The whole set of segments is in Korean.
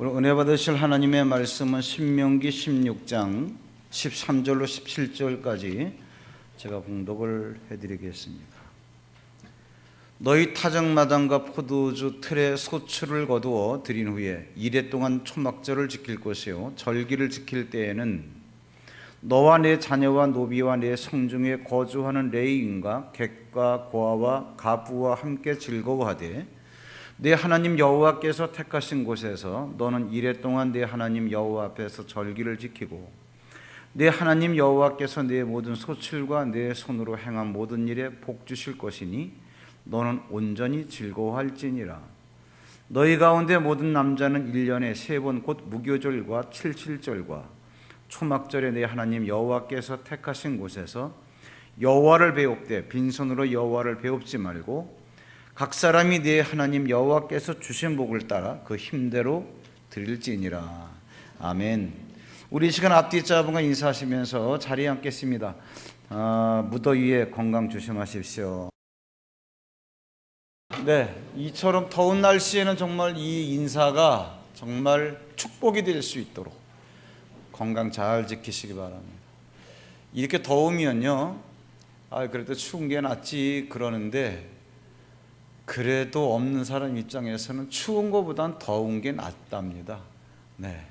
오늘 은혜 받으실 하나님의 말씀은 신명기 16장 13절로 17절까지 제가 봉독을 해드리겠습니다. 너희 타작마당과 포도주 틀에 소출을 거두어 드린 후에 이레 동안 초막절을 지킬 것이요 절기를 지킬 때에는 너와 내 자녀와 노비와 내 성중에 거주하는 레위인과 객과 고아와 가부와 함께 즐거워하되 내 하나님 여호와께서 택하신 곳에서 너는 이레 동안 내 하나님 여호와 앞에서 절기를 지키고 내 하나님 여호와께서 내 모든 소출과 내 손으로 행한 모든 일에 복 주실 것이니 너는 온전히 즐거워할지니라. 너희 가운데 모든 남자는 1년에 3번 곧 무교절과 칠칠절과 초막절에 내 하나님 여호와께서 택하신 곳에서 여호와를 배웁되 빈손으로 여호와를 배웁지 말고 각 사람이 내 하나님 여호와께서 주신 복을 따라 그 힘대로 드릴지니라. 아멘. 우리 시간 앞뒤 자분과 인사하시면서 자리에 앉겠습니다. 무더위에 건강 조심하십시오. 네, 이처럼 더운 날씨에는 정말 이 인사가 정말 축복이 될 수 있도록 건강 잘 지키시기 바랍니다. 이렇게 더우면요, 그래도 추운 게 낫지 그러는데 그래도 없는 사람 입장에서는 추운 것보단 더운 게 낫답니다. 네,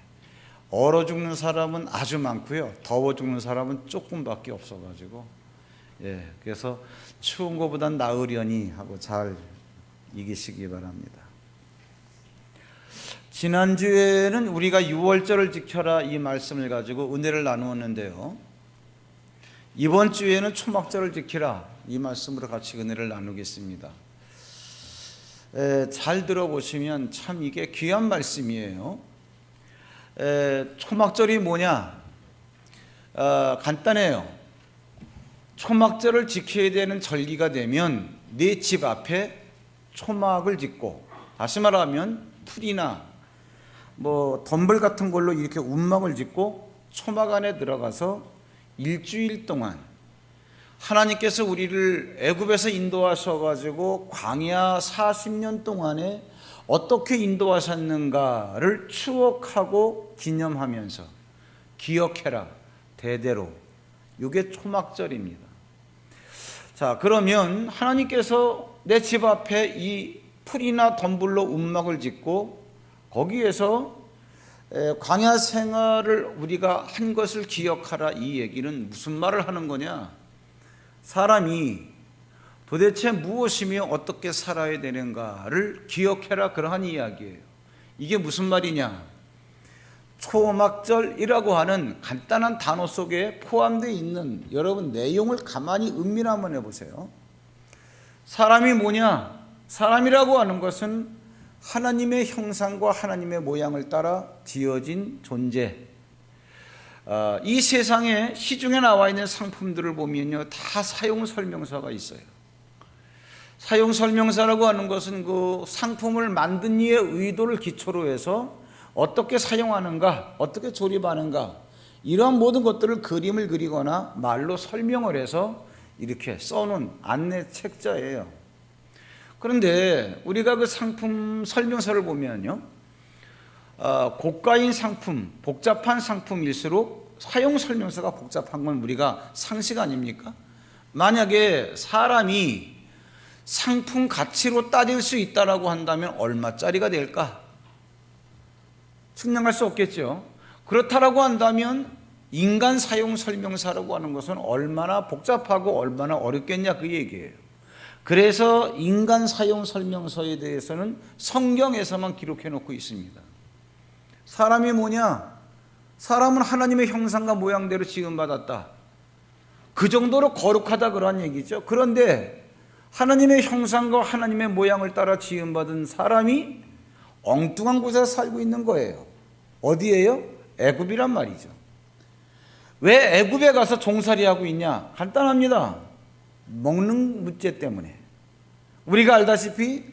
얼어 죽는 사람은 아주 많고요, 더워 죽는 사람은 조금밖에 없어가지고 그래서 추운 것보단 나으려니 하고 잘 이기시기 바랍니다. 지난주에는 우리가 유월절을 지켜라 이 말씀을 가지고 은혜를 나누었는데요, 이번 주에는 초막절을 지키라 이 말씀으로 같이 은혜를 나누겠습니다. 잘 들어보시면 참 이게 귀한 말씀이에요. 초막절이 뭐냐? 간단해요. 초막절을 지켜야 되는 절기가 되면 네 집 앞에 초막을 짓고, 다시 말하면 풀이나 덤불 같은 걸로 이렇게 움막을 짓고 초막 안에 들어가서 일주일 동안 하나님께서 우리를 애굽에서 인도하셔가지고 광야 40년 동안에 어떻게 인도하셨는가를 추억하고 기념하면서 기억해라 대대로, 이게 초막절입니다. 자, 그러면 하나님께서 내 집 앞에 이 풀이나 덤불로 움막을 짓고 거기에서 광야 생활을 우리가 한 것을 기억하라, 이 얘기는 무슨 말을 하는 거냐? 사람이 도대체 무엇이며 어떻게 살아야 되는가를 기억해라, 그러한 이야기예요. 이게 무슨 말이냐? 초막절이라고 하는 간단한 단어 속에 포함되어 있는 여러분 내용을 가만히 음미를 한번 해보세요. 사람이 뭐냐? 사람이라고 하는 것은 하나님의 형상과 하나님의 모양을 따라 지어진 존재. 이 세상에 시중에 나와 있는 상품들을 보면요, 다 사용 설명서가 있어요. 사용 설명서라고 하는 것은 그 상품을 만든 이의 의도를 기초로 해서 어떻게 사용하는가, 어떻게 조립하는가, 이러한 모든 것들을 그림을 그리거나 말로 설명을 해서 이렇게 써놓은 안내 책자예요. 그런데 우리가 그 상품 설명서를 보면요, 고가인 상품, 복잡한 상품일수록 사용 설명서가 복잡한 건 우리가 상식 아닙니까? 만약에 사람이 상품 가치로 따질 수 있다라고 한다면 얼마짜리가 될까? 측량할 수 없겠죠. 그렇다라고 한다면 인간 사용 설명서라고 하는 것은 얼마나 복잡하고 얼마나 어렵겠냐, 그 얘기예요. 그래서 인간 사용 설명서에 대해서는 성경에서만 기록해 놓고 있습니다. 사람이 뭐냐? 사람은 하나님의 형상과 모양대로 지음받았다. 그 정도로 거룩하다, 그러한 얘기죠. 그런데 하나님의 형상과 하나님의 모양을 따라 지음받은 사람이 엉뚱한 곳에 살고 있는 거예요. 어디예요? 애굽이란 말이죠. 왜 애굽에 가서 종살이하고 있냐? 간단합니다. 먹는 문제 때문에. 우리가 알다시피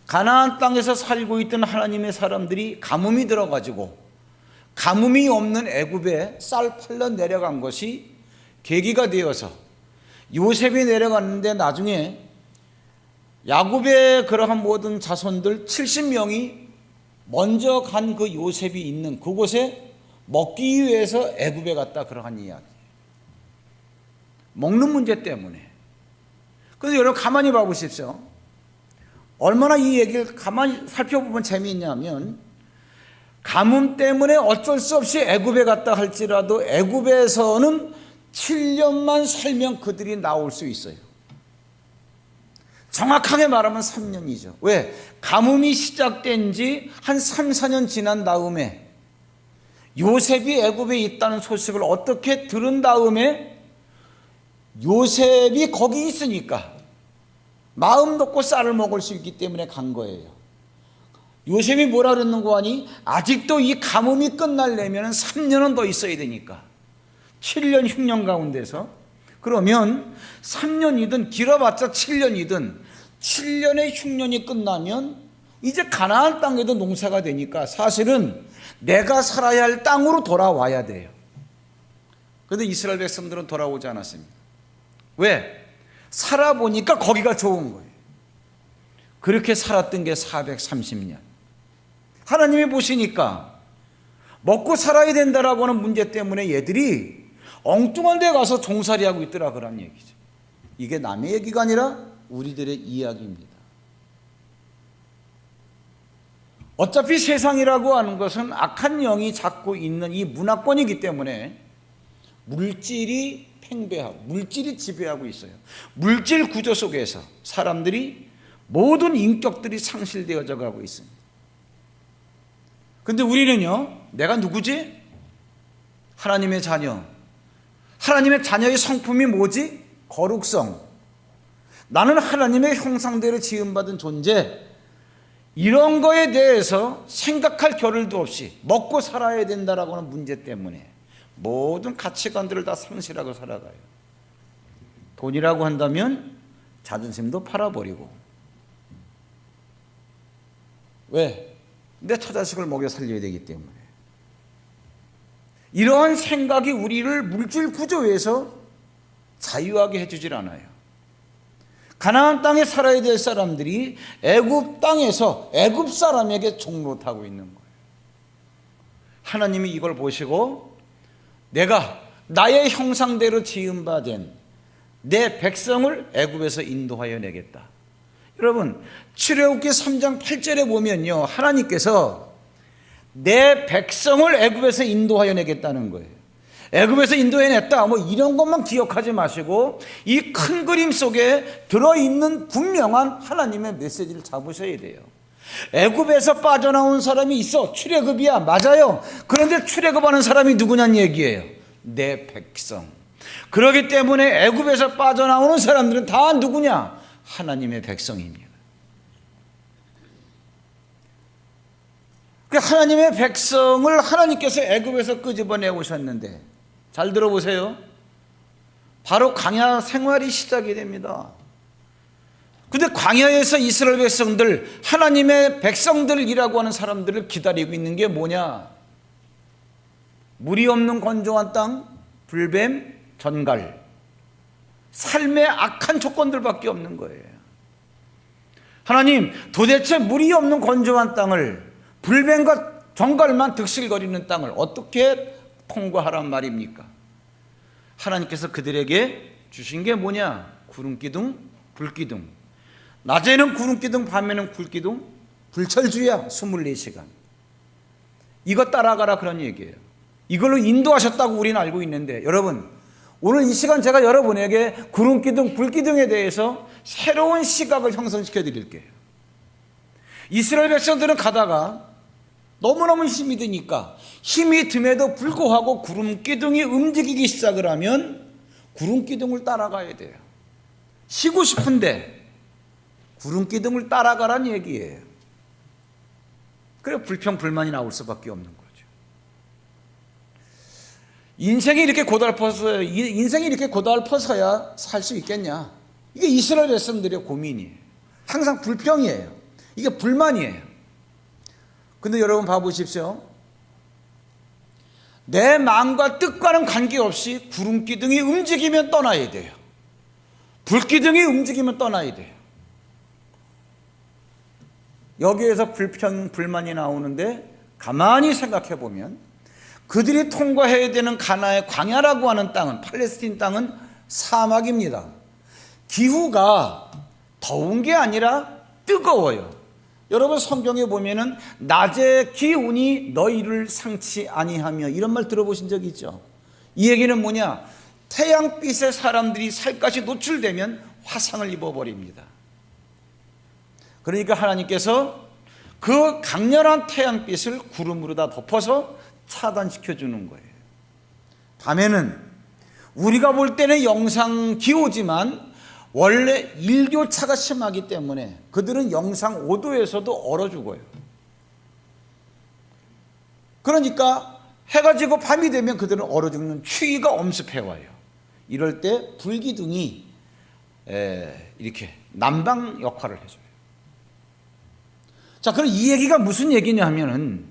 가나안 땅에서 살고 있던 하나님의 사람들이 가뭄이 들어가지고 가뭄이 없는 애굽에 쌀 팔러 내려간 것이 계기가 되어서 요셉이 내려갔는데 나중에 야곱의 그러한 모든 자손들 70명이 먼저 간 그 요셉이 있는 그곳에 먹기 위해서 애굽에 갔다 그러한 이야기. 먹는 문제 때문에. 그래서 여러분 가만히 봐보십시오. 얼마나 이 얘기를 가만히 살펴보면 재미있냐면, 가뭄 때문에 어쩔 수 없이 애굽에 갔다 할지라도 애굽에서는 7년만 살면 그들이 나올 수 있어요. 정확하게 말하면 3년이죠. 왜? 가뭄이 시작된 지 한 3, 4년 지난 다음에 요셉이 애굽에 있다는 소식을 어떻게 들은 다음에 요셉이 거기 있으니까 마음 놓고 쌀을 먹을 수 있기 때문에 간 거예요. 요셉이 뭐라 그랬는고 하니, 아직도 이 가뭄이 끝나려면 3년은 더 있어야 되니까 7년 흉년 가운데서, 그러면 3년이든 길어봤자 7년이든 7년의 흉년이 끝나면 이제 가나안 땅에도 농사가 되니까 사실은 내가 살아야 할 땅으로 돌아와야 돼요. 그런데 이스라엘 백성들은 돌아오지 않았습니다. 왜? 살아보니까 거기가 좋은 거예요. 그렇게 살았던 게 430년. 하나님이 보시니까 먹고 살아야 된다라고 하는 문제 때문에 얘들이 엉뚱한 데 가서 종살이하고 있더라 그런 얘기죠. 이게 남의 얘기가 아니라 우리들의 이야기입니다. 어차피 세상이라고 하는 것은 악한 영이 잡고 있는 이 문화권이기 때문에 물질이 팽배하고 물질이 지배하고 있어요. 물질 구조 속에서 사람들이 모든 인격들이 상실되어져 가고 있습니다. 근데 우리는요, 내가 누구지? 하나님의 자녀. 하나님의 자녀의 성품이 뭐지? 거룩성. 나는 하나님의 형상대로 지음받은 존재. 이런 거에 대해서 생각할 겨를도 없이 먹고 살아야 된다라고 하는 문제 때문에 모든 가치관들을 다 상실하고 살아가요. 돈이라고 한다면 자존심도 팔아버리고. 왜? 내 처자식을 먹여 살려야 되기 때문에. 이러한 생각이 우리를 물질 구조에서 자유하게 해주질 않아요. 가나안 땅에 살아야 될 사람들이 애굽 땅에서 애굽 사람에게 종노릇하고 있는 거예요. 하나님이 이걸 보시고 내가 나의 형상대로 지음받은 내 백성을 애굽에서 인도하여 내겠다. 여러분, 출애굽기 3장 8절에 보면요, 하나님께서 내 백성을 애굽에서 인도하여 내겠다는 거예요. 애굽에서 인도해냈다, 뭐 이런 것만 기억하지 마시고 이 큰 그림 속에 들어있는 분명한 하나님의 메시지를 잡으셔야 돼요. 애굽에서 빠져나온 사람이 있어. 출애굽이야, 맞아요. 그런데 출애굽하는 사람이 누구냐는 얘기예요. 내 백성. 그렇기 때문에 애굽에서 빠져나오는 사람들은 다 누구냐? 하나님의 백성입니다. 하나님의 백성을 하나님께서 애굽에서 끄집어내 오셨는데, 잘 들어보세요. 바로 광야 생활이 시작이 됩니다. 근데 광야에서 이스라엘 백성들, 하나님의 백성들이라고 하는 사람들을 기다리고 있는 게 뭐냐? 물이 없는 건조한 땅, 불뱀, 전갈, 삶의 악한 조건들밖에 없는 거예요. 하나님, 도대체 물이 없는 건조한 땅을, 불뱀과 전갈만 득실거리는 땅을 어떻게 통과하란 말입니까? 하나님께서 그들에게 주신 게 뭐냐? 구름기둥, 불기둥. 낮에는 구름기둥, 밤에는 불기둥, 불철주야 24시간. 이거 따라가라 그런 얘기예요. 이걸로 인도하셨다고 우리는 알고 있는데, 여러분, 오늘 이 시간 제가 여러분에게 구름기둥, 불기둥에 대해서 새로운 시각을 형성시켜 드릴게요. 이스라엘 백성들은 가다가 너무너무 힘이 드니까, 힘이 듦에도 불구하고 구름기둥이 움직이기 시작을 하면 구름기둥을 따라가야 돼요. 쉬고 싶은데 구름기둥을 따라가란 얘기예요. 그래 불평 불만이 나올 수밖에 없는 거죠. 인생이 이렇게 고달퍼서야 살 수 있겠냐? 이게 이스라엘 백성들의 고민이에요. 항상 불평이에요. 이게 불만이에요. 근데 여러분 봐보십시오. 내 마음과 뜻과는 관계없이 구름기둥이 움직이면 떠나야 돼요. 불기둥이 움직이면 떠나야 돼요. 여기에서 불만이 나오는데 가만히 생각해 보면 그들이 통과해야 되는 가나의 광야라고 하는 땅은, 팔레스틴 땅은 사막입니다. 기후가 더운 게 아니라 뜨거워요. 여러분 성경에 보면은 낮의 기온이 너희를 상치 아니하며, 이런 말 들어보신 적 있죠? 이 얘기는 뭐냐? 태양빛에 사람들이 살갗이 노출되면 화상을 입어버립니다. 그러니까 하나님께서 그 강렬한 태양빛을 구름으로 다 덮어서 차단시켜 주는 거예요. 밤에는 우리가 볼 때는 영상 기후지만 원래 일교차가 심하기 때문에 그들은 영상 5도에서도 얼어 죽어요. 그러니까 해가 지고 밤이 되면 그들은 얼어 죽는 추위가 엄습해 와요. 이럴 때 불기둥이 이렇게 난방 역할을 해줘요. 자, 그럼 이 얘기가 무슨 얘기냐 하면은,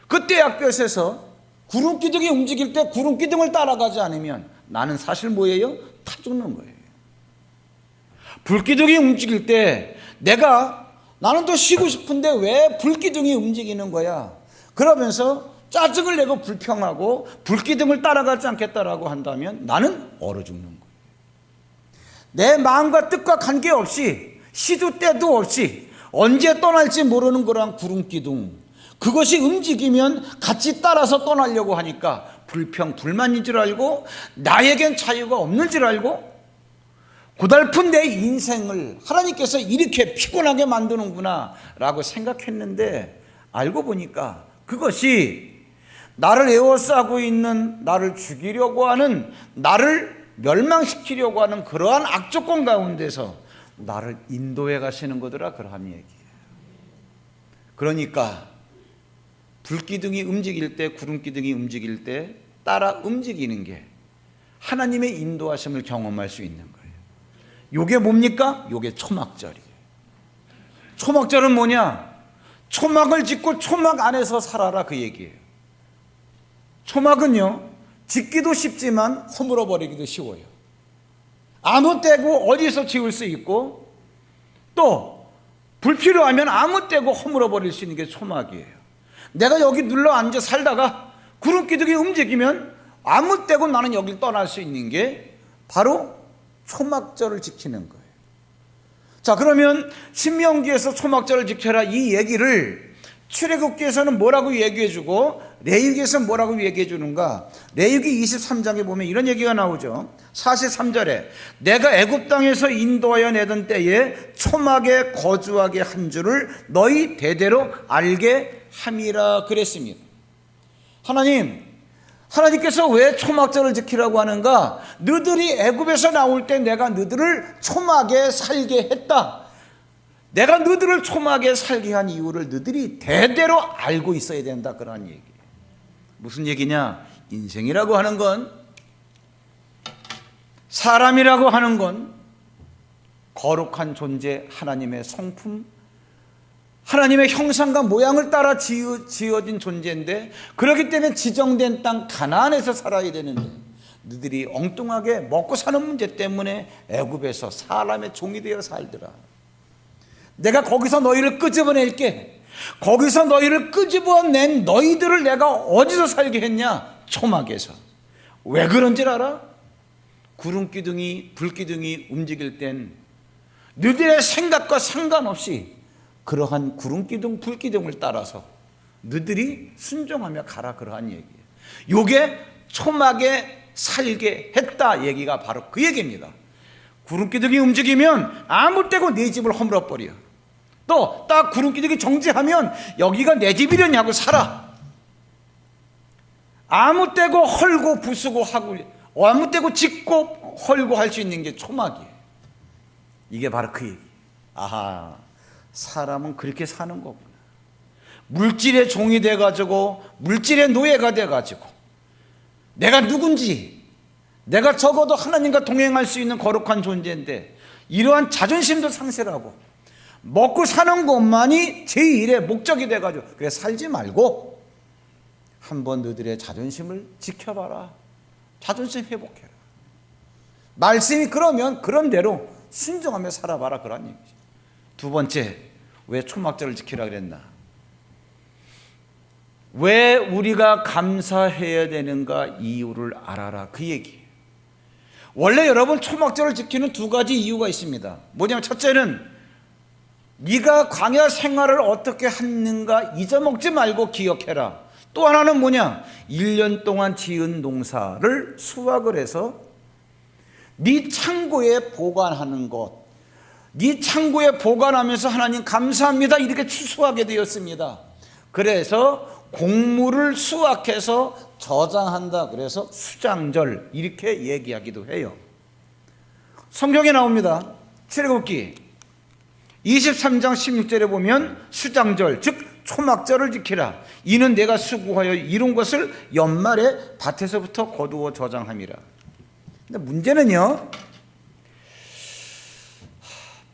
그때 약볕에서 구름기둥이 움직일 때 구름기둥을 따라가지 않으면 나는 사실 뭐예요? 타 죽는 거예요. 불기둥이 움직일 때 나는 더 쉬고 싶은데 왜 불기둥이 움직이는 거야? 그러면서 짜증을 내고 불평하고 불기둥을 따라가지 않겠다라고 한다면 나는 얼어 죽는 거예요. 내 마음과 뜻과 관계없이, 시도 때도 없이 언제 떠날지 모르는 그러한 구름기둥, 그것이 움직이면 같이 따라서 떠나려고 하니까 불평, 불만인 줄 알고, 나에겐 자유가 없는 줄 알고, 고달픈 내 인생을 하나님께서 이렇게 피곤하게 만드는구나 라고 생각했는데, 알고 보니까 그것이 나를 에워싸고 있는, 나를 죽이려고 하는, 나를 멸망시키려고 하는 그러한 악조건 가운데서 나를 인도해 가시는 거더라, 그러한 얘기예요. 그러니까 불기둥이 움직일 때, 구름기둥이 움직일 때 따라 움직이는 게 하나님의 인도하심을 경험할 수 있는 거예요. 요게 뭡니까? 요게 초막절이에요. 초막절은 뭐냐? 초막을 짓고 초막 안에서 살아라, 그 얘기예요. 초막은요, 짓기도 쉽지만 허물어 버리기도 쉬워요. 아무 때고 어디서 지을 수 있고, 또 불필요하면 아무 때고 허물어 버릴 수 있는 게 초막이에요. 내가 여기 눌러 앉아 살다가 구름기둥이 움직이면 아무 때고 나는 여길 떠날 수 있는 게 바로 초막절을 지키는 거예요. 자, 그러면 신명기에서 초막절을 지켜라 이 얘기를 출애굽기에서는 뭐라고 얘기해 주고 레위기에서는 뭐라고 얘기해 주는가? 레위기 23장에 보면 이런 얘기가 나오죠. 43절에 내가 애굽 땅에서 인도하여 내던 때에 초막에 거주하게 한 줄을 너희 대대로 알게 함이라 그랬습니다. 하나님께서 왜 초막절을 지키라고 하는가? 너들이 애굽에서 나올 때 내가 너들을 초막에 살게 했다. 내가 너들을 초막에 살게 한 이유를 너들이 대대로 알고 있어야 된다, 그런 얘기. 무슨 얘기냐? 인생이라고 하는 건, 사람이라고 하는 건 거룩한 존재, 하나님의 성품, 하나님의 형상과 모양을 따라 지어진 존재인데, 그렇기 때문에 지정된 땅 가나안에서 살아야 되는데 너희들이 엉뚱하게 먹고 사는 문제 때문에 애굽에서 사람의 종이 되어 살더라. 내가 거기서 너희를 끄집어낼게. 거기서 너희를 끄집어낸 너희들을 내가 어디서 살게 했냐? 초막에서. 왜 그런 줄 알아? 구름기둥이, 불기둥이 움직일 땐 너희들의 생각과 상관없이 그러한 구름기둥, 불기둥을 따라서 너희들이 순종하며 가라, 그러한 얘기예요. 요게 초막에 살게 했다 얘기가 바로 그 얘기입니다. 구름기둥이 움직이면 아무 때고 내 집을 허물어버려. 또 딱 구름기둥이 정지하면 여기가 내 집이려냐고 살아. 아무 때고 헐고 부수고 하고, 아무 때고 짓고 헐고 할 수 있는 게 초막이에요. 이게 바로 그 얘기. 아하, 사람은 그렇게 사는 거구나. 물질의 종이 돼가지고, 물질의 노예가 돼가지고, 내가 누군지, 내가 적어도 하나님과 동행할 수 있는 거룩한 존재인데 이러한 자존심도 상실하고 먹고 사는 것만이 제1의 목적이 돼가지고, 그래 살지 말고 한번 너희들의 자존심을 지켜봐라. 자존심 회복해라. 말씀이 그러면 그런 대로 순종하며 살아봐라, 그런 얘기죠. 두 번째, 왜 초막절을 지키라 그랬나? 왜 우리가 감사해야 되는가 이유를 알아라, 그 얘기. 원래 여러분 초막절을 지키는 두 가지 이유가 있습니다. 뭐냐면 첫째는 네가 광야 생활을 어떻게 했는가 잊어먹지 말고 기억해라. 또 하나는 뭐냐? 1년 동안 지은 농사를 수확을 해서 네 창고에 보관하는 것, 네 창고에 보관하면서 하나님 감사합니다 이렇게 추수하게 되었습니다. 그래서 곡물을 수확해서 저장한다. 그래서 수장절 이렇게 얘기하기도 해요. 성경에 나옵니다. 출애굽기 23장 16절에 보면 수장절 즉 초막절을 지키라. 이는 내가 수고하여 이룬 것을 연말에 밭에서부터 거두어 저장함이라. 근데 문제는요,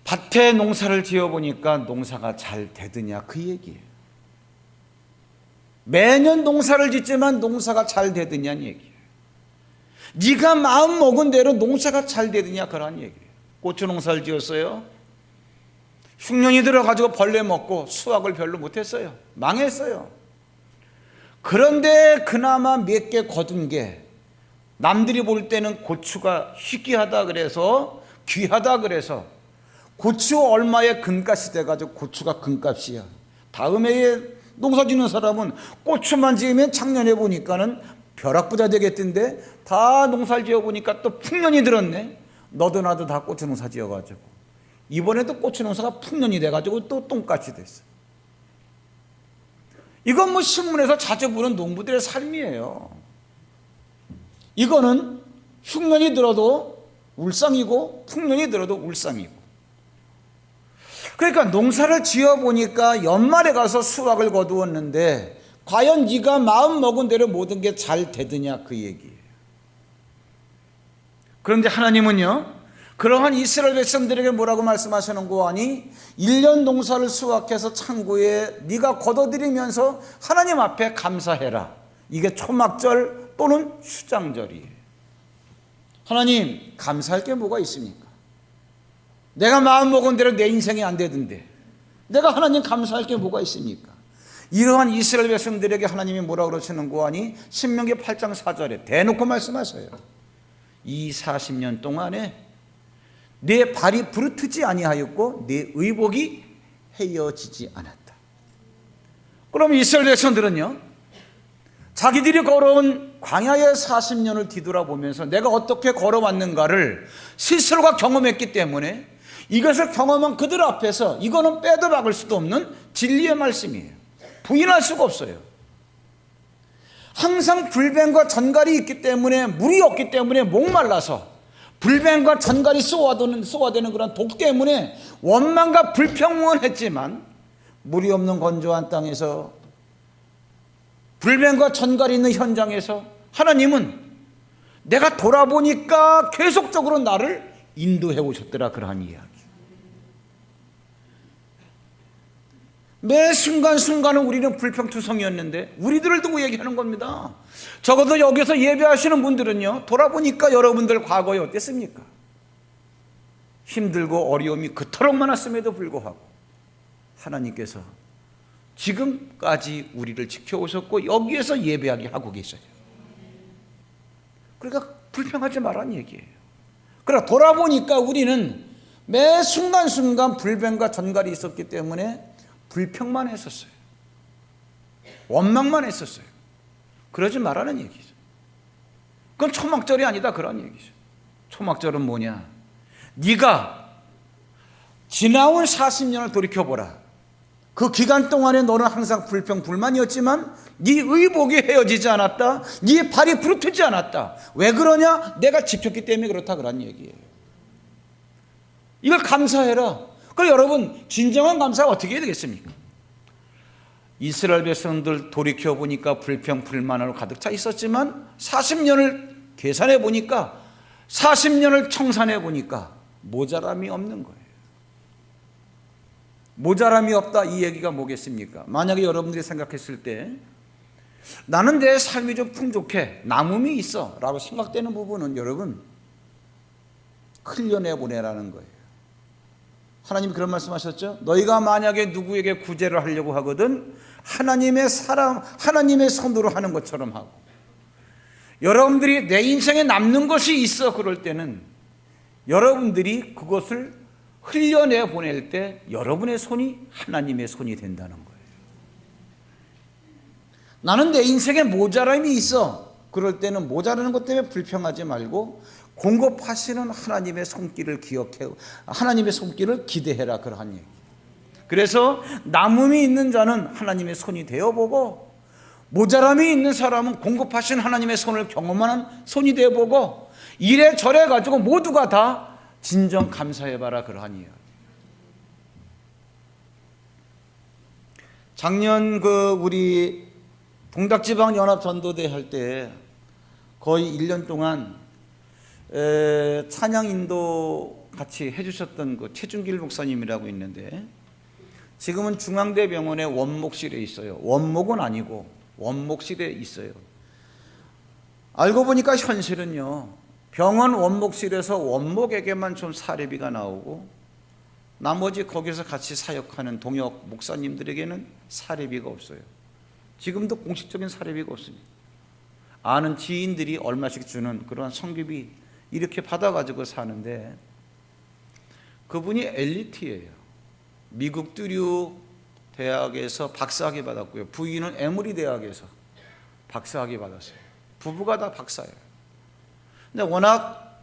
밭에 농사를 지어보니까 농사가 잘 되느냐 그 얘기예요. 매년 농사를 짓지만 농사가 잘 되느냐는 얘기예요. 네가 마음 먹은 대로 농사가 잘 되느냐 그런 얘기예요. 고추 농사를 지었어요. 흉년이 들어가지고 벌레 먹고 수확을 별로 못했어요. 망했어요. 그런데 그나마 몇 개 거둔 게 남들이 볼 때는 고추가 희귀하다 그래서 귀하다 그래서 고추 얼마에 금값이 돼가지고 고추가 금값이야. 다음 해에 농사 짓는 사람은 고추만 지으면 작년에 보니까는 벼락부자 되겠던데 다 농사를 지어보니까 또 풍년이 들었네. 너도 나도 다 고추 농사 지어가지고 이번에도 고추 농사가 풍년이 돼가지고 또 똥같이 됐어. 이건 뭐 신문에서 자주 보는 농부들의 삶이에요. 이거는 흉년이 들어도 울상이고 풍년이 들어도 울상이고. 그러니까 농사를 지어보니까 연말에 가서 수확을 거두었는데 과연 네가 마음 먹은 대로 모든 게 잘 되느냐 그 얘기예요. 그런데 하나님은요, 그러한 이스라엘 백성들에게 뭐라고 말씀하시는고 하니 1년 농사를 수확해서 창고에 네가 걷어들이면서 하나님 앞에 감사해라. 이게 초막절 또는 수장절이에요. 하나님, 감사할 게 뭐가 있습니까? 내가 마음먹은 대로 내 인생이 안 되던데 내가 하나님 감사할 게 뭐가 있습니까? 이러한 이스라엘 백성들에게 하나님이 뭐라고 그러시는고 하니 신명기 8장 4절에 대놓고 말씀하셔요. 이 40년 동안에 내 발이 부르트지 아니하였고 내 의복이 헤어지지 않았다. 그럼 이스라엘 백성들은요, 자기들이 걸어온 광야의 40년을 뒤돌아보면서 내가 어떻게 걸어왔는가를 스스로가 경험했기 때문에 이것을 경험한 그들 앞에서 이거는 빼도 박을 수도 없는 진리의 말씀이에요. 부인할 수가 없어요. 항상 불뱀과 전갈이 있기 때문에, 물이 없기 때문에 목말라서 불뱀과 전갈이 쏘아대는 그런 독 때문에 원망과 불평은 했지만 물이 없는 건조한 땅에서 불뱀과 전갈이 있는 현장에서 하나님은 내가 돌아보니까 계속적으로 나를 인도해 오셨더라 그러한 이야기. 매 순간순간은 우리는 불평투성이었는데 우리들을 두고 얘기하는 겁니다. 적어도 여기서 예배하시는 분들은요, 돌아보니까 여러분들 과거에 어땠습니까? 힘들고 어려움이 그토록 많았음에도 불구하고 하나님께서 지금까지 우리를 지켜오셨고 여기에서 예배하게 하고 계셔요. 그러니까 불평하지 말라는 얘기예요. 그러나 돌아보니까 우리는 매 순간순간 불뱀과 전갈이 있었기 때문에 불평만 했었어요. 원망만 했었어요. 그러지 말라는 얘기죠. 그건 초막절이 아니다 그런 얘기죠. 초막절은 뭐냐? 네가 지나온 40년을 돌이켜보라. 그 기간 동안에 너는 항상 불평 불만이었지만 네 의복이 헤어지지 않았다. 네 발이 부르트지 않았다. 왜 그러냐? 내가 지켰기 때문에 그렇다 그런 얘기예요. 이걸 감사해라. 그럼 여러분, 진정한 감사가 어떻게 해야 되겠습니까? 이스라엘 백성들 돌이켜보니까 불평 불만으로 가득 차 있었지만 40년을 계산해 보니까 40년을 청산해 보니까 모자람이 없는 거예요. 모자람이 없다 이 얘기가 뭐겠습니까? 만약에 여러분들이 생각했을 때 나는 내 삶이 좀 풍족해, 남음이 있어 라고 생각되는 부분은 여러분 흘려내보내라는 거예요. 하나님이 그런 말씀하셨죠. 너희가 만약에 누구에게 구제를 하려고 하거든 하나님의 손으로 하는 것처럼 하고, 여러분들이 내 인생에 남는 것이 있어 그럴 때는 여러분들이 그것을 흘려내 보낼 때 여러분의 손이 하나님의 손이 된다는 거예요. 나는 내 인생에 모자람이 있어 그럴 때는 모자라는 것 때문에 불평하지 말고 공급하시는 하나님의 손길을 기억해, 하나님의 손길을 기대해라, 그러한 얘기. 그래서 남음이 있는 자는 하나님의 손이 되어보고, 모자람이 있는 사람은 공급하신 하나님의 손을 경험하는 손이 되어보고, 이래저래 가지고 모두가 다 진정 감사해봐라, 그러한 이야기. 작년 우리 동닥지방 연합 전도대 할 때 거의 1년 동안 찬양 인도 같이 해주셨던 그 최준길 목사님이라고 있는데, 지금은 중앙대병원의 원목실에 있어요. 원목은 아니고 원목실에 있어요. 알고 보니까 현실은요, 병원 원목실에서 원목에게만 좀 사례비가 나오고 나머지 거기서 같이 사역하는 동역 목사님들에게는 사례비가 없어요. 지금도 공식적인 사례비가 없습니다. 아는 지인들이 얼마씩 주는 그런 성교비 이렇게 받아가지고 사는데, 그분이 엘리트예요. 미국 듀류 대학에서 박사학위 받았고요. 부인은 에머리 대학에서 박사학위 받았어요. 부부가 다 박사예요. 근데 워낙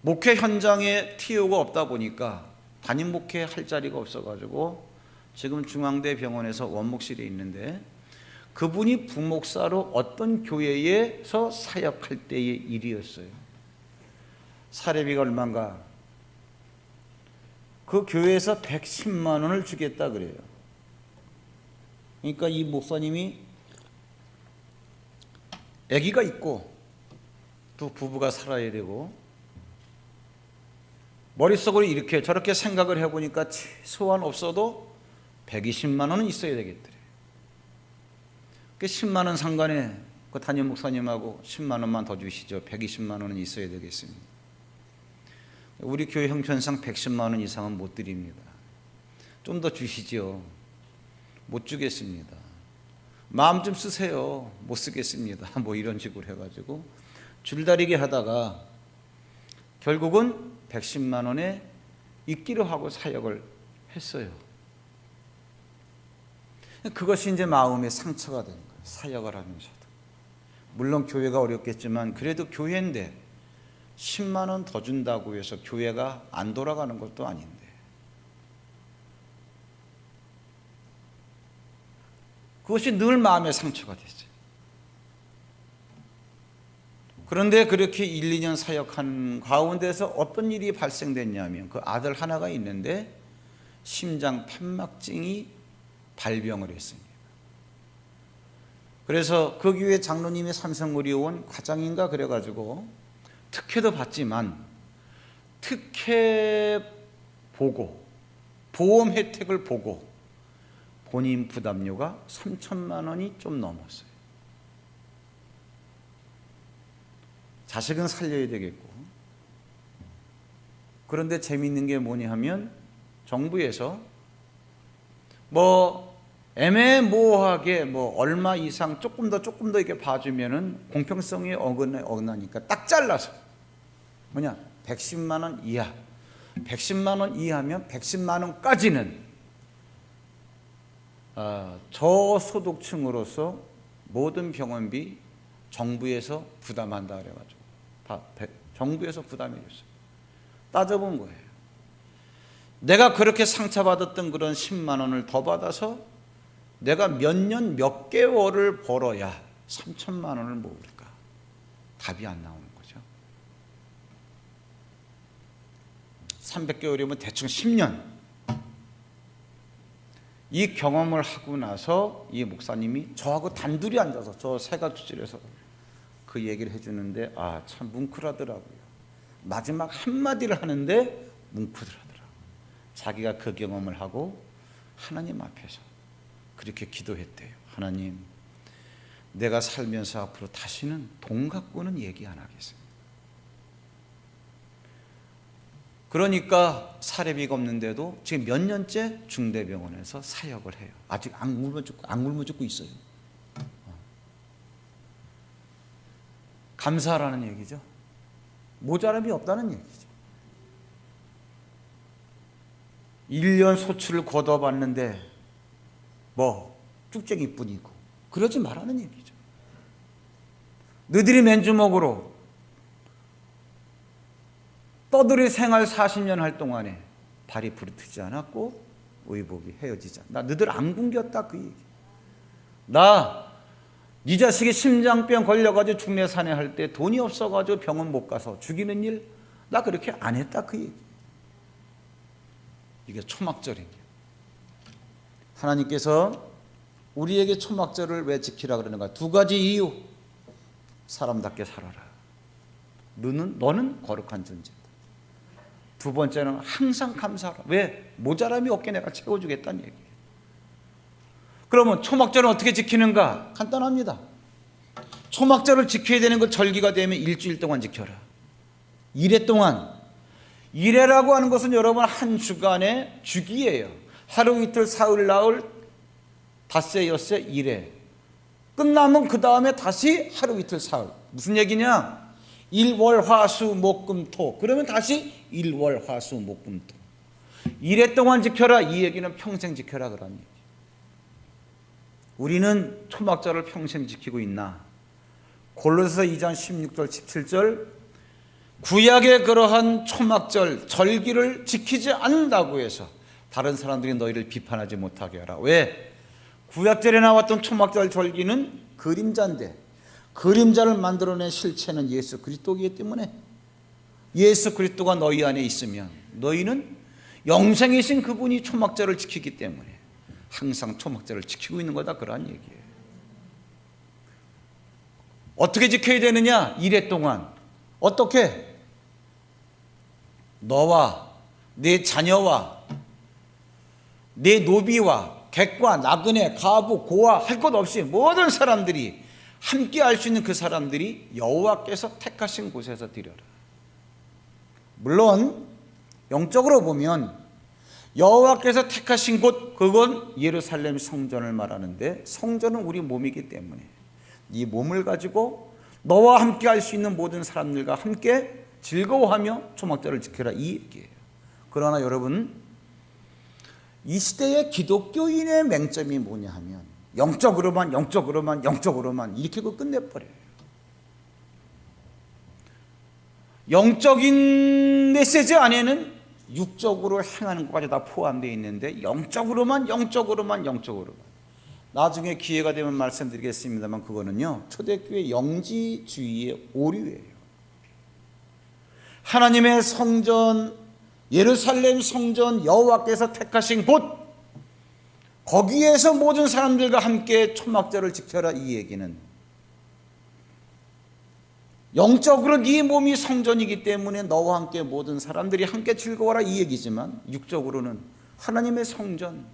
목회 현장에 TO가 없다 보니까 담임 목회 할 자리가 없어가지고 지금 중앙대 병원에서 원목실에 있는데, 그분이 부목사로 어떤 교회에서 사역할 때의 일이었어요. 사례비가 얼마인가? 그 교회에서 110만 원을 주겠다 그래요. 그러니까 이 목사님이 아기가 있고 또 부부가 살아야 되고, 머릿속으로 이렇게 저렇게 생각을 해보니까 최소한 없어도 120만 원은 있어야 되겠더래. 그 10만 원 상관에 그 담임 목사님하고 10만 원만 더 주시죠. 120만 원은 있어야 되겠습니다. 우리 교회 형편상 110만 원 이상은 못 드립니다. 좀 더 주시죠. 못 주겠습니다. 마음 좀 쓰세요. 못 쓰겠습니다. 뭐 이런 식으로 해가지고 줄다리기 하다가 결국은 110만 원에 있기로 하고 사역을 했어요. 그것이 이제 마음의 상처가 된 거예요. 사역을 하면서도. 물론 교회가 어렵겠지만 그래도 교회인데 10만 원 더 준다고 해서 교회가 안 돌아가는 것도 아닌데, 그것이 늘 마음의 상처가 됐어요. 그런데 그렇게 1, 2년 사역한 가운데서 어떤 일이 발생됐냐면, 그 아들 하나가 있는데 심장 판막증이 발병을 했습니다. 그래서 그 교회 장로님이 삼성의료원 과장인가 그래가지고 특혜도 받지만 특혜 보고 보험 혜택을 보고 본인 부담료가 3천만 원이 좀 넘었어요. 자식은 살려야 되겠고. 그런데 재미있는 게 뭐냐 하면 정부에서 애매모호하게 얼마 이상 조금 더 이렇게 봐주면은 공평성이 어긋나니까 딱 잘라서 110만 원 이하, 110만 원 이하면 110만 원까지는 저소득층으로서 모든 병원비 정부에서 부담한다 그래가지고 다 정부에서 부담해 줬어요. 따져본 거예요. 내가 그렇게 상처받았던 그런 10만 원을 더 받아서 내가 몇 년 몇 개월을 벌어야 3천만 원을 모을까? 답이 안 나오는 거죠. 300개월이면 대충 10년. 이 경험을 하고 나서 이 목사님이 저하고 단둘이 앉아서 저 새가주실에서 그 얘기를 해주는데 참 뭉클하더라고요. 마지막 한마디를 하는데 뭉클하더라고요. 자기가 그 경험을 하고 하나님 앞에서 그렇게 기도했대요. 하나님, 내가 살면서 앞으로 다시는 돈 갖고는 얘기 안 하겠습니다. 그러니까 사례비가 없는데도 지금 몇 년째 중대병원에서 사역을 해요. 아직 안 굶어 죽고 있어요. 감사하라는 얘기죠. 모자람이 없다는 얘기죠. 1년 소출을 거둬봤는데 뭐 쭉쟁이뿐이고 그러지 말라는 얘기죠. 너희들이 맨주먹으로 떠들이 생활 40년 할 동안에 발이 부르트지 않았고 의복이 헤어지지 않았다. 너희들 안 굶겼다 그 얘기. 나 네 자식이 심장병 걸려가지고 중내산에 할 때 돈이 없어가지고 병원 못 가서 죽이는 일 나 그렇게 안 했다 그 얘기. 이게 초막절이에요. 하나님께서 우리에게 초막절을 왜 지키라 그러는가? 두 가지 이유. 사람답게 살아라. 너는 거룩한 존재다. 두 번째는 항상 감사하라. 왜? 모자람이 없게 내가 채워주겠다는 얘기예요. 그러면 초막절은 어떻게 지키는가? 간단합니다. 초막절을 지켜야 되는 것 절기가 되면 일주일 동안 지켜라. 1회 동안. 1회라고 하는 것은 여러분 한 주간의 주기예요. 하루 이틀 사흘 나흘 닷새 엿새 1회. 끝나면 그 다음에 다시 하루 이틀 사흘. 무슨 얘기냐? 일월화수목금토. 그러면 다시 일월화수목금토. 1회 동안 지켜라. 이 얘기는 평생 지켜라 그런 얘기. 우리는 초막절을 평생 지키고 있나? 골로새서 2장 16절 17절 구약의 그러한 초막절 절기를 지키지 않는다고 해서 다른 사람들이 너희를 비판하지 못하게 하라. 왜? 구약절에 나왔던 초막절 절기는 그림자인데 그림자를 만들어낸 실체는 예수 그리스도이기 때문에 예수 그리스도가 너희 안에 있으면 너희는 영생이신 그분이 초막절을 지키기 때문에 항상 초막절을 지키고 있는 거다 그러한 얘기예요. 어떻게 지켜야 되느냐? 1회 동안 어떻게? 너와 내 자녀와 내 노비와 객과 나그네 가부 고아 할 것 없이 모든 사람들이 함께 할 수 있는 그 사람들이 여호와께서 택하신 곳에서 드려라. 물론 영적으로 보면 여호와께서 택하신 곳 그건 예루살렘 성전을 말하는데 성전은 우리 몸이기 때문에 이 몸을 가지고 너와 함께 할 수 있는 모든 사람들과 함께 즐거워하며 초막절을 지켜라 이 얘기예요. 그러나 여러분 이 시대의 기독교인의 맹점이 뭐냐 하면 영적으로만 이렇게 끝내버려요. 영적인 메시지 안에는 육적으로 행하는 것까지 다 포함되어 있는데 영적으로만 나중에 기회가 되면 말씀드리겠습니다만 그거는요 초대교회 영지주의의 오류예요. 하나님의 성전 예루살렘 성전 여호와께서 택하신 곳 거기에서 모든 사람들과 함께 초막절을 지켜라 이 얘기는 영적으로 네 몸이 성전이기 때문에 너와 함께 모든 사람들이 함께 즐거워라 이 얘기지만 육적으로는 하나님의 성전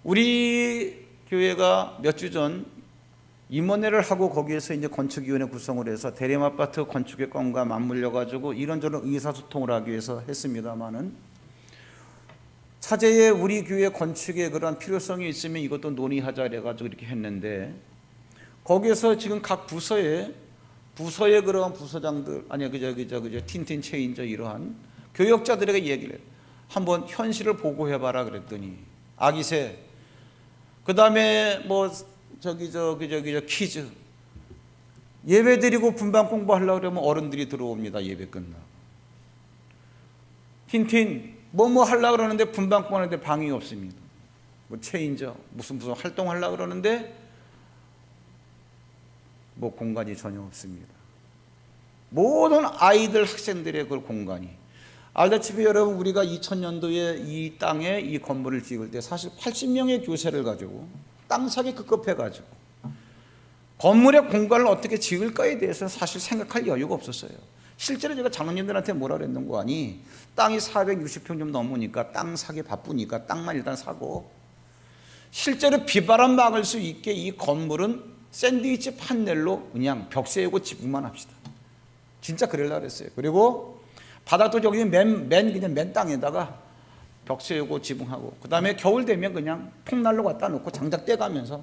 우리 교회가 몇 주 전 임원회를 하고 거기에서 이제 건축위원회 구성을 해서 대림아파트 건축의 건과 맞물려 가지고 이런저런 의사소통을 하기 위해서 했습니다만은 차제에 우리 교회 건축에 그런 필요성이 있으면 이것도 논의하자 그래가지고 이렇게 했는데 거기에서 지금 각 부서의 그런 부서장들 아니 그저 틴틴 체인저 이러한 교역자들에게 얘기를 해요. 한번 현실을 보고해봐라 그랬더니 아기새 그 다음에 뭐 퀴즈 예배 드리고 분방 공부하려고 그러면 어른들이 들어옵니다. 예배 끝나고 틴틴 뭐 하려고 그러는데 분방 공부하는데 방이 없습니다. 뭐 체인저 무슨 활동하려고 그러는데 뭐 공간이 전혀 없습니다. 모든 아이들 학생들의 그 공간이 알다시피 여러분 우리가 2000년도에 이 땅에 이 건물을 지을 때 사실 80명의 교세를 가지고 땅 사기 급급해 가지고 건물의 공간을 어떻게 지을까에 대해서 사실 생각할 여유가 없었어요. 실제로 제가 장로님들한테 뭐라 그랬는 거 아니 땅이 460평 좀 넘으니까 땅 사기 바쁘니까 땅만 일단 사고 실제로 비바람 막을 수 있게 이 건물은 샌드위치 판넬로 그냥 벽 세우고 지붕만 합시다. 진짜 그러려고 그랬어요. 그리고 바닥도 저기 맨 땅에다가 벽 세우고 지붕하고, 그 다음에 겨울 되면 그냥 통난로 갖다 놓고 장작 떼가면서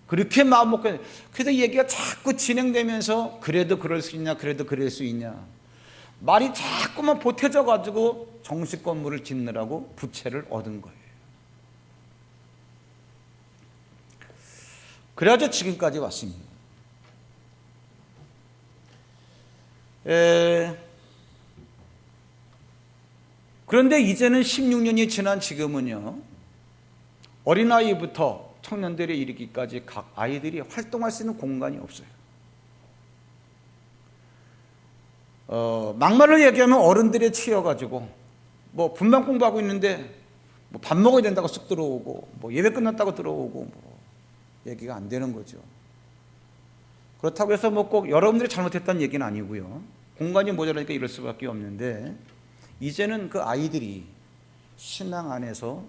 그렇게 마음 먹고. 그래서 얘기가 자꾸 진행되면서 그래도 그럴 수 있냐, 그래도 그럴 수 있냐, 말이 자꾸만 보태져 가지고 정식 건물을 짓느라고 부채를 얻은 거예요. 그래가지고 지금까지 왔습니다. 그런데 이제는 16년이 지난 지금은요, 어린아이부터 청년들에 이르기까지 각 아이들이 활동할 수 있는 공간이 없어요. 막말로 얘기하면 어른들에 치여가지고 뭐 분만 공부하고 있는데 뭐 밥 먹어야 된다고 쓱 들어오고, 뭐 예배 끝났다고 들어오고, 뭐 얘기가 안 되는 거죠. 그렇다고 해서 뭐 꼭 여러분들이 잘못했다는 얘기는 아니고요. 공간이 모자라니까 이럴 수밖에 없는데, 이제는 그 아이들이 신앙 안에서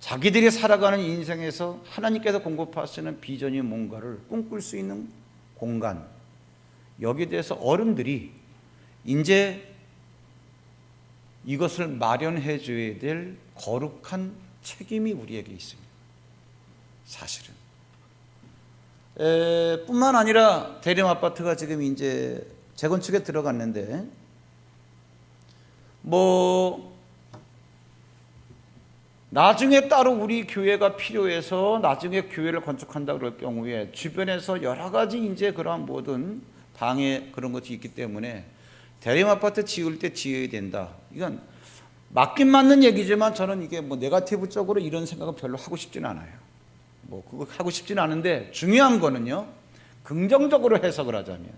자기들이 살아가는 인생에서 하나님께서 공급하시는 비전이 뭔가를 꿈꿀 수 있는 공간, 여기에 대해서 어른들이 이제 이것을 마련해 줘야 될 거룩한 책임이 우리에게 있습니다. 사실은 뿐만 아니라 대림 아파트가 지금 이제 재건축에 들어갔는데, 뭐 나중에 따로 우리 교회가 필요해서 나중에 교회를 건축한다 그럴 경우에 주변에서 여러 가지 이제 그런 모든 방해 그런 것이 있기 때문에 대림 아파트 지을 때 지어야 된다. 이건 맞긴 맞는 얘기지만 저는 이게 뭐 네거티브적으로 이런 생각은 별로 하고 싶지는 않아요. 뭐 그거 하고 싶지는 않은데, 중요한 거는요, 긍정적으로 해석을 하자면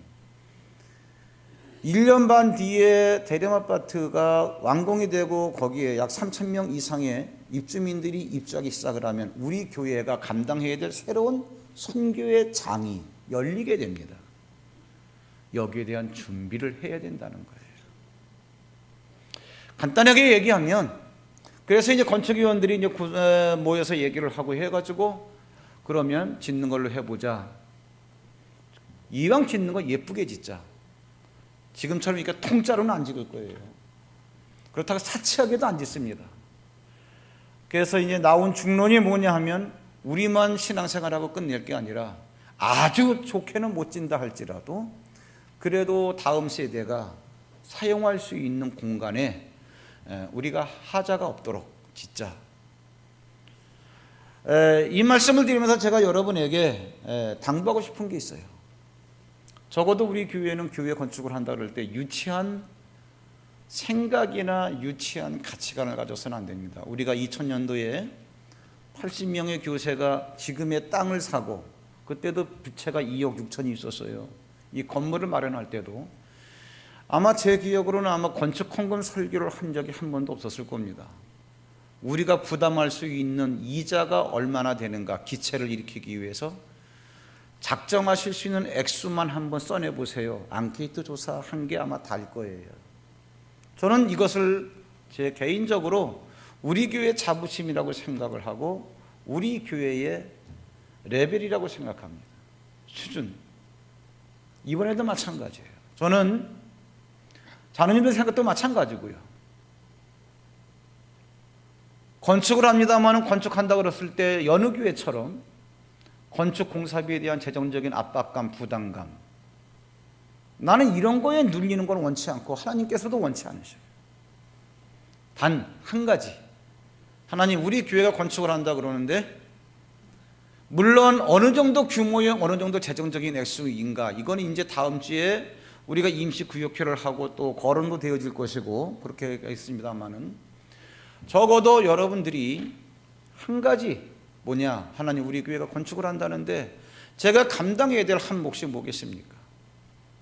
1년 반 뒤에 대림 아파트가 완공이 되고 거기에 약 3,000명 이상의 입주민들이 입주하기 시작을 하면 우리 교회가 감당해야 될 새로운 선교의 장이 열리게 됩니다. 여기에 대한 준비를 해야 된다는 거예요. 간단하게 얘기하면, 그래서 이제 건축위원들이 이제 모여서 얘기를 하고 해가지고, 그러면 짓는 걸로 해보자. 이왕 짓는 거 예쁘게 짓자. 지금처럼 이렇게 통짜로는 안 짓을 거예요. 그렇다고 사치하게도 안 짓습니다. 그래서 이제 나온 중론이 뭐냐 하면, 우리만 신앙생활하고 끝낼 게 아니라 아주 좋게는 못 짓는다 할지라도 그래도 다음 세대가 사용할 수 있는 공간에 우리가 하자가 없도록 짓자. 이 말씀을 드리면서 제가 여러분에게 당부하고 싶은 게 있어요. 적어도 우리 교회는 교회 건축을 한다 그럴 때 유치한 생각이나 유치한 가치관을 가져서는 안 됩니다. 우리가 2000년도에 80명의 교세가 지금의 땅을 사고, 그때도 부채가 2억 6천이 있었어요. 이 건물을 마련할 때도 아마 제 기억으로는 아마 건축 헌금 설교를 한 적이 한 번도 없었을 겁니다. 우리가 부담할 수 있는 이자가 얼마나 되는가, 기체를 일으키기 위해서 작정하실 수 있는 액수만 한번 써내보세요. 앙케이트 조사한 게 아마 달 거예요. 저는 이것을 제 개인적으로 우리 교회의 자부심이라고 생각을 하고 우리 교회의 레벨이라고 생각합니다. 수준. 이번에도 마찬가지예요. 저는 자녀님들 생각도 마찬가지고요. 건축을 합니다만 건축한다고 그랬을 때 여느 교회처럼 건축 공사비에 대한 재정적인 압박감, 부담감, 나는 이런 거에 눌리는 건 원치 않고 하나님께서도 원치 않으셔요. 단 한 가지, 하나님 우리 교회가 건축을 한다 그러는데 물론 어느 정도 규모의 어느 정도 재정적인 액수인가, 이건 이제 다음 주에 우리가 임시 구역회를 하고 또 거론도 되어질 것이고 그렇게 있습니다만은, 적어도 여러분들이 한 가지 뭐냐, 하나님 우리 교회가 건축을 한다는데 제가 감당해야 될 한 몫이 뭐겠습니까?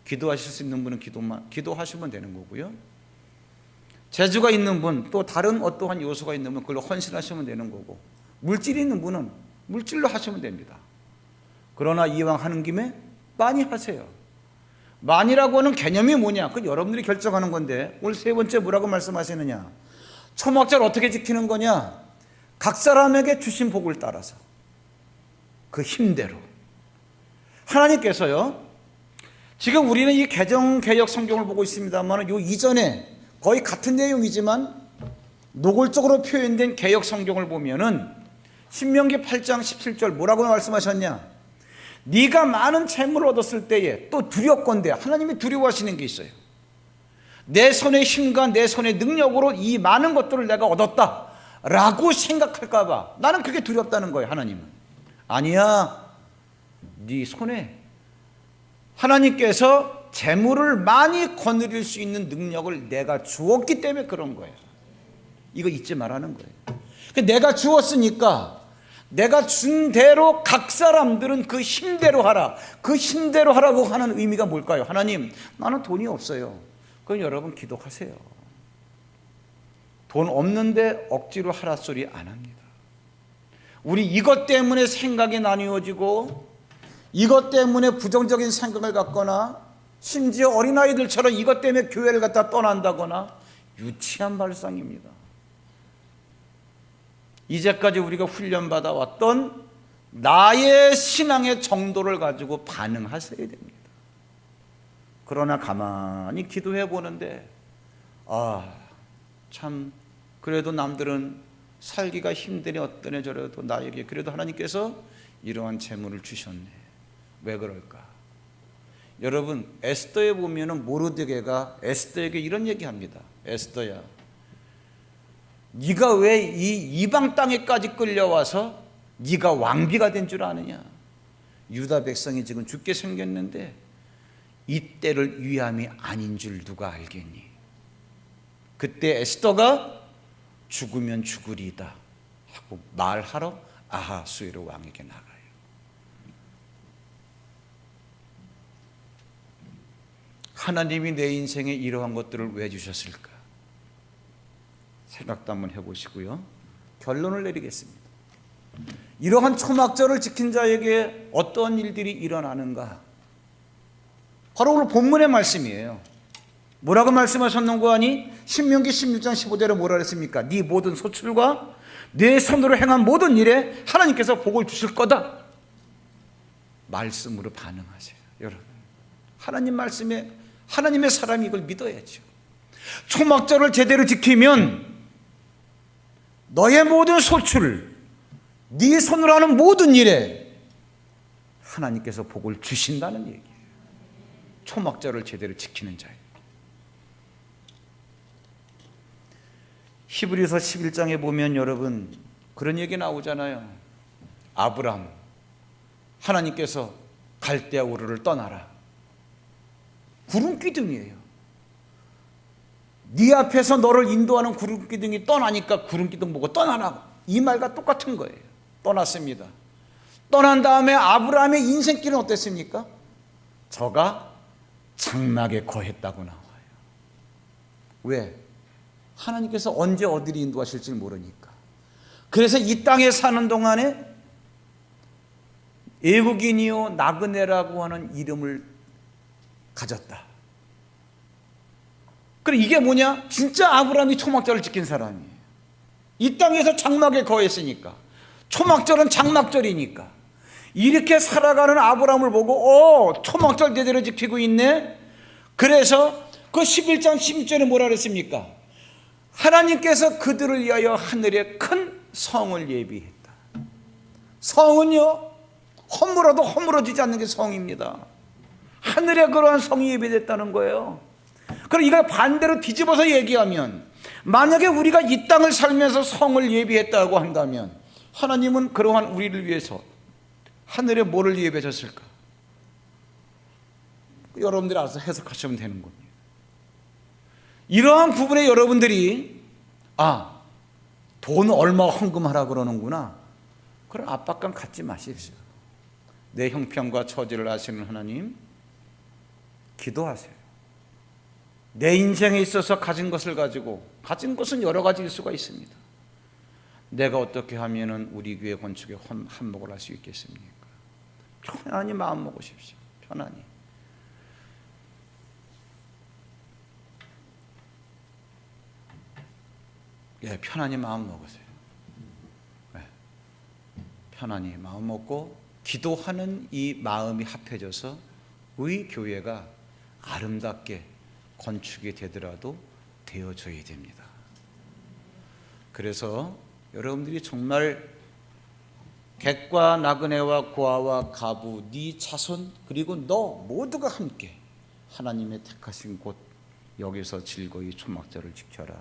기도하실 수 있는 분은 기도하시면 되는 거고요. 재주가 있는 분, 또 다른 어떠한 요소가 있는 분, 그걸로 헌신하시면 되는 거고, 물질이 있는 분은 물질로 하시면 됩니다. 그러나 이왕 하는 김에 많이 하세요. 많이라고 하는 개념이 뭐냐? 그건 여러분들이 결정하는 건데, 오늘 세 번째 뭐라고 말씀하시느냐? 초막절 어떻게 지키는 거냐? 각 사람에게 주신 복을 따라서 그 힘대로. 하나님께서요, 지금 우리는 이 개정개혁 성경을 보고 있습니다만 요 이전에 거의 같은 내용이지만 노골적으로 표현된 개혁 성경을 보면은 신명기 8장 17절 뭐라고 말씀하셨냐? 네가 많은 재물을 얻었을 때에 또 두렵건대, 하나님이 두려워하시는 게 있어요. 내 손의 힘과 내 손의 능력으로 이 많은 것들을 내가 얻었다 라고 생각할까 봐 나는 그게 두렵다는 거예요. 하나님은 아니야, 네 손에 하나님께서 재물을 많이 거느릴 수 있는 능력을 내가 주었기 때문에 그런 거예요. 이거 잊지 말라는 거예요. 내가 주었으니까 내가 준 대로 각 사람들은 그 힘대로 하라. 그 힘대로 하라고 하는 의미가 뭘까요? 하나님, 나는 돈이 없어요. 그럼 여러분 기도하세요. 돈 없는데 억지로 하라 소리 안 합니다. 우리 이것 때문에 생각이 나뉘어지고 이것 때문에 부정적인 생각을 갖거나 심지어 어린아이들처럼 이것 때문에 교회를 갖다 떠난다거나 유치한 발상입니다. 이제까지 우리가 훈련받아 왔던 나의 신앙의 정도를 가지고 반응하셔야 됩니다. 그러나 가만히 기도해 보는데 참 그래도 남들은 살기가 힘드니 어떠네 저래도 나에게 그래도 하나님께서 이러한 재물을 주셨네. 왜 그럴까? 여러분, 에스더에 보면은 모르드게가 에스더에게 이런 얘기합니다. 에스더야, 네가 왜 이 이방 땅에까지 끌려와서 네가 왕비가 된 줄 아느냐? 유다 백성이 지금 죽게 생겼는데 이때를 위함이 아닌 줄 누가 알겠니? 그때 에스더가 죽으면 죽으리이다 하고 말하러 아하수에로 왕에게 나가요. 하나님이 내 인생에 이러한 것들을 왜 주셨을까? 생각도 한번 해보시고요. 결론을 내리겠습니다. 이러한 초막절을 지킨 자에게 어떤 일들이 일어나는가? 바로 오늘 본문의 말씀이에요. 뭐라고 말씀하셨는고 하니 신명기 16장 15절에 뭐라 그랬습니까? 네 모든 소출과 네 손으로 행한 모든 일에 하나님께서 복을 주실 거다. 말씀으로 반응하세요. 여러분, 하나님 말씀에 하나님의 사람이 이걸 믿어야죠. 초막절을 제대로 지키면 너의 모든 소출, 네 손으로 하는 모든 일에 하나님께서 복을 주신다는 얘기예요. 초막절을 제대로 지키는 자예요. 히브리서 11장에 보면 여러분 그런 얘기 나오잖아요. 아브람, 하나님께서 갈대아 우르를 떠나라. 구름 기둥이에요. 네 앞에서 너를 인도하는 구름 기둥이 떠나니까 구름 기둥 보고 떠나라. 이 말과 똑같은 거예요. 떠났습니다. 떠난 다음에 아브라함의 인생길은 어땠습니까? 저가 장막에 거했다고 나와요. 왜? 하나님께서 언제 어디를 인도하실지 모르니까. 그래서 이 땅에 사는 동안에 애국인이요 나그네라고 하는 이름을 가졌다. 그래, 이게 뭐냐? 진짜 아브라함이 초막절을 지킨 사람이에요. 이 땅에서 장막에 거했으니까. 초막절은 장막절이니까. 이렇게 살아가는 아브라함을 보고 초막절 제대로 지키고 있네. 그래서 그 11장 16절에 뭐라 그랬습니까? 하나님께서 그들을 위하여 하늘에 큰 성을 예비했다. 성은요, 허물어도 허물어지지 않는 게 성입니다. 하늘에 그러한 성이 예비됐다는 거예요. 그럼 이걸 반대로 뒤집어서 얘기하면, 만약에 우리가 이 땅을 살면서 성을 예비했다고 한다면 하나님은 그러한 우리를 위해서 하늘에 뭐를 예비하셨을까? 여러분들이 알아서 해석하시면 되는 겁니다. 이러한 부분에 여러분들이 돈 얼마 헌금하라 그러는구나, 그런 압박감 갖지 마십시오. 내 형편과 처지를 아시는 하나님, 기도하세요. 내 인생에 있어서 가진 것을 가지고, 가진 것은 여러 가지일 수가 있습니다. 내가 어떻게 하면 우리 교회 건축에 한몫을 할 수 있겠습니까? 편안히 마음 먹으십시오. 편안히. 편안히 마음 먹으세요. 편안히 마음 먹고 기도하는 이 마음이 합해져서 교회가 아름답게 건축이 되더라도 되어져야 됩니다. 그래서 여러분들이 정말 객과 나그네와 고아와 가부 네 자손 그리고 너 모두가 함께 하나님의 택하신 곳 여기서 즐거이 초막절을 지켜라.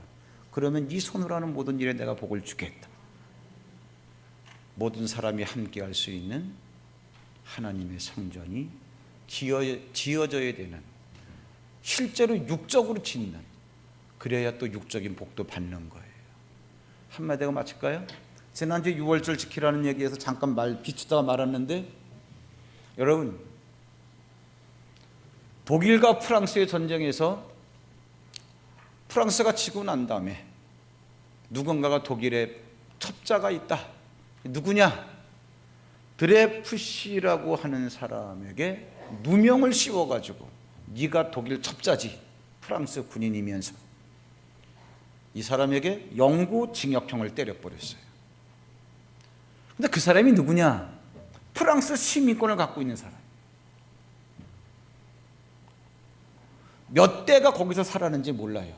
그러면 네 손으로 하는 모든 일에 내가 복을 주겠다. 모든 사람이 함께 할 수 있는 하나님의 성전이 지어져야 되는, 실제로 육적으로 짓는, 그래야 또 육적인 복도 받는 거예요. 한마디로 마칠까요? 지난주 6월절 지키라는 얘기에서 잠깐 비추다가 말았는데, 여러분 독일과 프랑스의 전쟁에서 프랑스가 지고 난 다음에 누군가가 독일에 첩자가 있다. 누구냐? 드레푸시라고 하는 사람에게 누명을 씌워가지고 네가 독일 첩자지, 프랑스 군인이면서 이 사람에게 영구 징역형을 때려버렸어요. 근데 그 사람이 누구냐? 프랑스 시민권을 갖고 있는 사람. 몇 대가 거기서 살았는지 몰라요.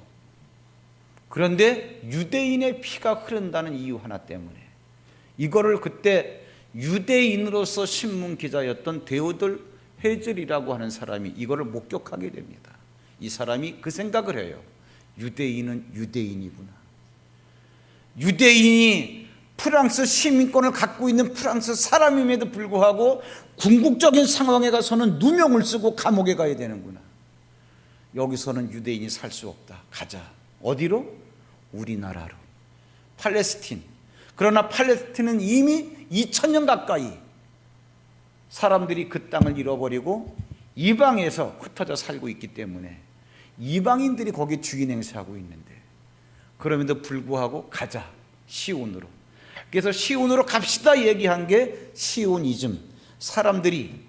그런데 유대인의 피가 흐른다는 이유 하나 때문에 이거를 그때 유대인으로서 신문 기자였던 데오들 헤즐이라고 하는 사람이 이거를 목격하게 됩니다. 이 사람이 그 생각을 해요. 유대인은 유대인이구나. 유대인이 프랑스 시민권을 갖고 있는 프랑스 사람임에도 불구하고 궁극적인 상황에 가서는 누명을 쓰고 감옥에 가야 되는구나. 여기서는 유대인이 살 수 없다. 가자. 어디로? 우리나라로. 팔레스틴. 그러나 팔레스틴은 이미 2000년 가까이 사람들이 그 땅을 잃어버리고 이방에서 흩어져 살고 있기 때문에 이방인들이 거기 주인 행세하고 있는데, 그럼에도 불구하고 가자. 시온으로. 그래서 시온으로 갑시다 얘기한 게 시오니즘. 사람들이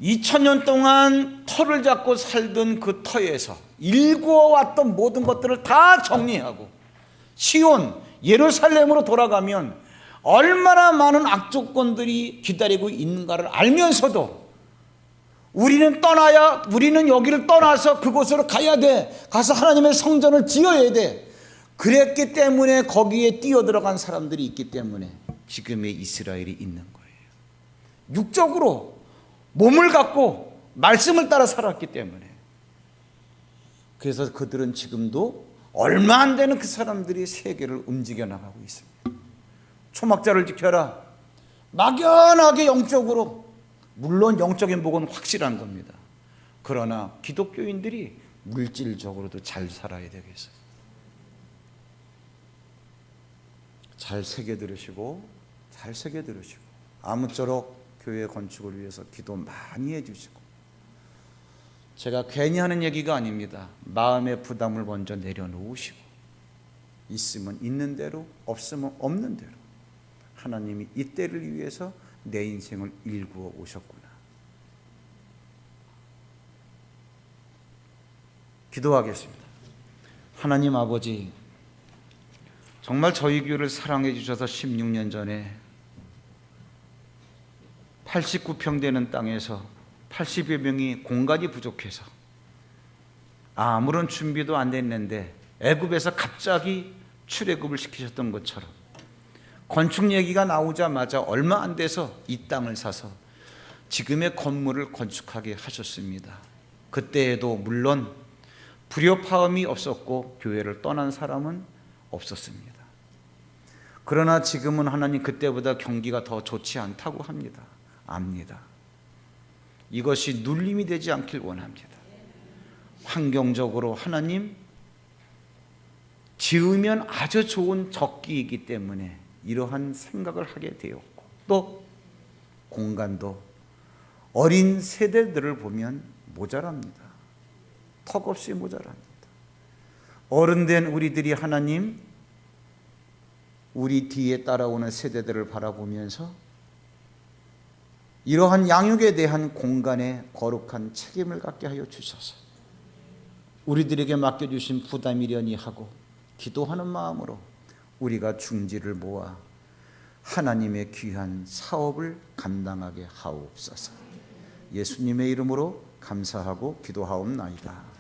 2000년 동안 터를 잡고 살던 그 터에서 일구어왔던 모든 것들을 다 정리하고 시온, 예루살렘으로 돌아가면 얼마나 많은 악조건들이 기다리고 있는가를 알면서도 우리는 여기를 떠나서 그곳으로 가야 돼. 가서 하나님의 성전을 지어야 돼. 그랬기 때문에 거기에 뛰어들어간 사람들이 있기 때문에 지금의 이스라엘이 있는 거예요. 육적으로 몸을 갖고 말씀을 따라 살았기 때문에. 그래서 그들은 지금도 얼마 안 되는 그 사람들이 세계를 움직여 나가고 있습니다. 초막절을 지켜라. 막연하게 영적으로, 물론 영적인 복은 확실한 겁니다. 그러나 기독교인들이 물질적으로도 잘 살아야 되겠어요. 잘 새겨 들으시고 아무쪼록 교회 건축을 위해서 기도 많이 해주시고, 제가 괜히 하는 얘기가 아닙니다. 마음의 부담을 먼저 내려놓으시고, 있으면 있는 대로, 없으면 없는 대로 하나님이 이때를 위해서 내 인생을 일구어 오셨구나. 기도하겠습니다. 하나님 아버지, 정말 저희 교회를 사랑해 주셔서 16년 전에 89평 되는 땅에서 80여 명이 공간이 부족해서 아무런 준비도 안 됐는데 애굽에서 갑자기 출애굽을 시키셨던 것처럼 건축 얘기가 나오자마자 얼마 안 돼서 이 땅을 사서 지금의 건물을 건축하게 하셨습니다. 그때에도 물론 불협화음이 없었고 교회를 떠난 사람은 없었습니다. 그러나 지금은 하나님 그때보다 경기가 더 좋지 않다고 합니다. 압니다. 이것이 눌림이 되지 않길 원합니다. 환경적으로 하나님 지으면 아주 좋은 적기이기 때문에 이러한 생각을 하게 되었고, 또 공간도 어린 세대들을 보면 모자랍니다. 턱없이 모자랍니다. 어른된 우리들이 하나님 우리 뒤에 따라오는 세대들을 바라보면서 이러한 양육에 대한 공간에 거룩한 책임을 갖게 하여 주셔서 우리들에게 맡겨주신 부담이려니 하고 기도하는 마음으로 우리가 중지를 모아 하나님의 귀한 사업을 감당하게 하옵소서. 예수님의 이름으로 감사하고 기도하옵나이다.